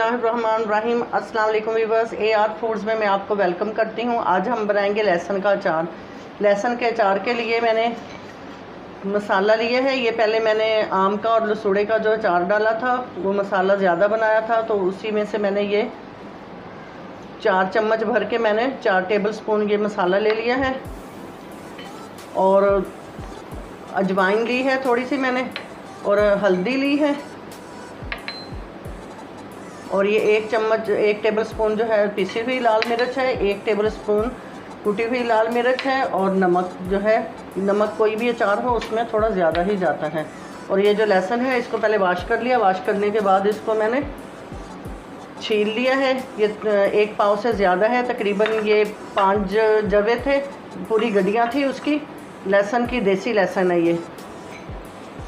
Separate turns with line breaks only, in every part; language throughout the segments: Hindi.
बिस्मिल्लाहिर्रहमानिर्रहीम। अस्सलाम वालेकुम व्यूअर्स, AR फूड्स में मैं आपको वेलकम करती हूँ। आज हम बनाएंगे लहसुन का अचार। लहसुन के अचार के लिए मैंने मसाला लिए है। ये पहले मैंने आम का और लसूड़े का जो अचार डाला था वो मसाला ज़्यादा बनाया था, तो उसी में से मैंने ये 4 चम्मच भर के मैंने 4 टेबल स्पून ये मसाला ले लिया है। और अजवाइन ली है थोड़ी सी मैंने, और हल्दी ली है, और ये 1 टेबल स्पून जो है पिसी हुई लाल मिर्च है, 1 टेबल स्पून कुटी हुई लाल मिर्च है, और नमक जो है, नमक कोई भी अचार हो उसमें थोड़ा ज़्यादा ही जाता है। और ये जो लहसुन है इसको पहले वॉश कर लिया। वॉश करने के बाद इसको मैंने छील लिया है। ये 1 पाव से ज़्यादा है, तकरीबन ये 5 जवे थे, पूरी गड्डियाँ थी उसकी लहसुन की, देसी लहसुन है ये।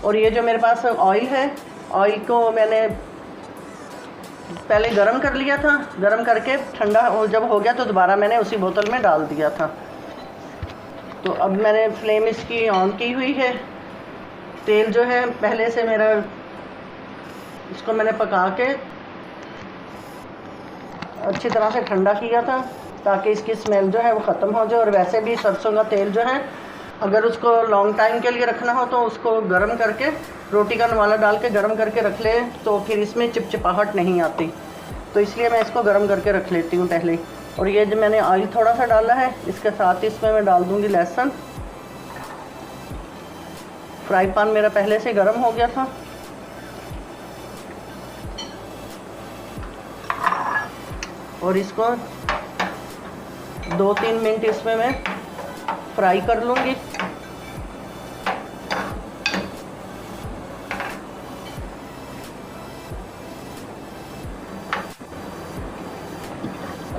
और ये जो मेरे पास ऑयल है, ऑयल को मैंने पहले गरम कर लिया था, गरम करके ठंडा जब हो गया तो दोबारा मैंने उसी बोतल में डाल दिया था। तो अब मैंने फ्लेम इसकी ऑन की हुई है। तेल जो है पहले से मेरा, इसको मैंने पका के अच्छी तरह से ठंडा किया था ताकि इसकी स्मेल जो है वो ख़त्म हो जाए। और वैसे भी सरसों का तेल जो है अगर उसको लॉन्ग टाइम के लिए रखना हो तो उसको गर्म करके रोटी का नवाला डाल के गर्म करके रख ले, तो फिर इसमें चिपचिपाहट नहीं आती। तो इसलिए मैं इसको गर्म करके रख लेती हूँ पहले। और ये जो मैंने ऑयल थोड़ा सा डाला है, इसके साथ ही इसमें मैं डाल दूँगी लहसुन। फ्राई पैन मेरा पहले से गर्म हो गया था। और इसको 2-3 मिनट इसमें मैं फ्राई कर लूँगी।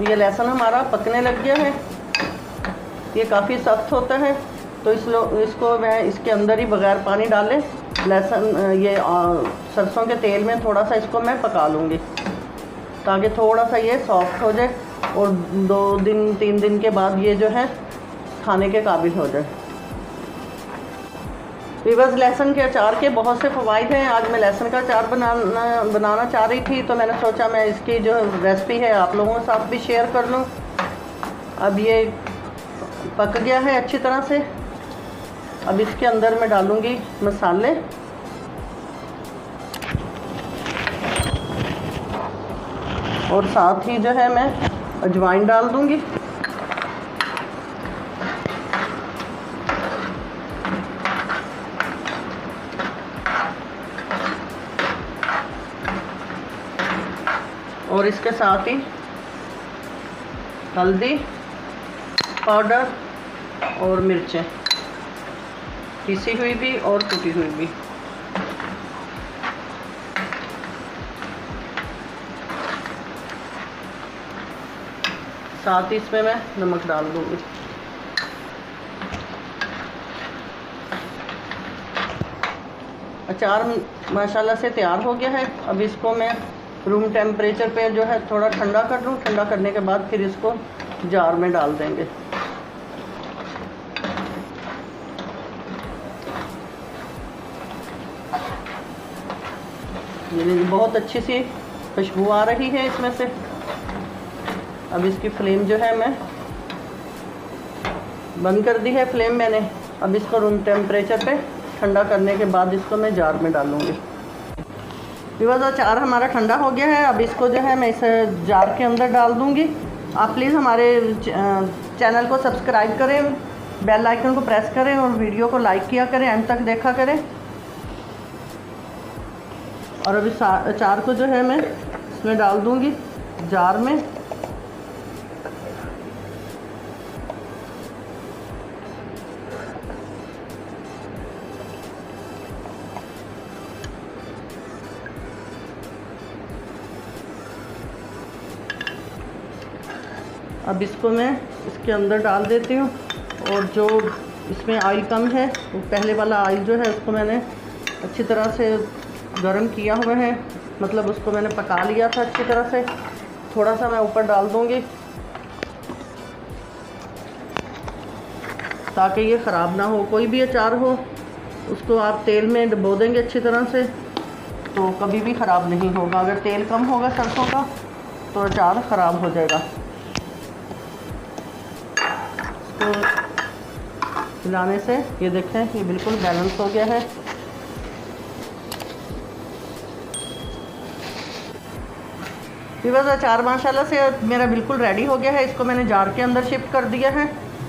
ये लहसुन हमारा पकने लग गया है, ये काफ़ी सख्त होता है, तो इसको मैं इसके अंदर ही बगैर पानी डाले लहसुन ये सरसों के तेल में थोड़ा सा इसको मैं पका लूँगी ताकि थोड़ा सा ये सॉफ्ट हो जाए और 2-3 दिन के बाद ये जो है खाने के काबिल हो जाए। व्यूअर्स, लहसुन के अचार के बहुत से फ़वाइद हैं। आज मैं लहसुन का अचार बनाना चाह रही थी, तो मैंने सोचा मैं इसकी जो रेसिपी है आप लोगों के साथ भी शेयर कर लूँ। अब ये पक गया है अच्छी तरह से। अब इसके अंदर मैं डालूँगी मसाले। और साथ ही जो है मैं अजवाइन डाल दूँगी। और इसके साथ ही हल्दी पाउडर और मिर्चें, पिसी हुई भी और कुटी हुई भी। साथ ही इसमें मैं नमक डाल दूँगी। अचार माशाल्लाह से तैयार हो गया है। अब इसको मैं रूम टेम्परेचर पे जो है थोड़ा ठंडा कर लूँ। ठंडा करने के बाद फिर इसको जार में डाल देंगे। ये बहुत अच्छी सी खुशबू आ रही है इसमें से। अब इसकी फ्लेम जो है मैं बंद कर दी है फ्लेम मैंने। अब इसको रूम टेम्परेचर पे ठंडा करने के बाद इसको मैं जार में डालूँगी। व्यूअर्स, अचार हमारा ठंडा हो गया है। अब इसको जो है मैं इस जार के अंदर डाल दूँगी। आप प्लीज़ हमारे चैनल को सब्सक्राइब करें, बेल आइकन को प्रेस करें और वीडियो को लाइक किया करें, एंड तक देखा करें। और अभी अचार को जो है मैं इसमें डाल दूँगी जार में। अब इसको मैं इसके अंदर डाल देती हूँ। और जो इसमें ऑयल कम है, वो पहले वाला ऑयल जो है उसको मैंने अच्छी तरह से गरम किया हुआ है, मतलब उसको मैंने पका लिया था अच्छी तरह से। थोड़ा सा मैं ऊपर डाल दूँगी ताकि ये ख़राब ना हो। कोई भी अचार हो उसको आप तेल में डुबो देंगे अच्छी तरह से, तो कभी भी ख़राब नहीं होगा। अगर तेल कम होगा सरसों का तो अचार ख़राब हो जाएगा। तो हिलाने से ये देखें ये बिल्कुल बैलेंस हो गया है। बस अचार माशाल्लाह से मेरा बिल्कुल रेडी हो गया है। इसको मैंने जार के अंदर शिफ्ट कर दिया है।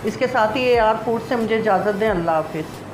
इसके साथ ही AR फूड से मुझे इजाज़त दें। अल्लाह हाफिज़।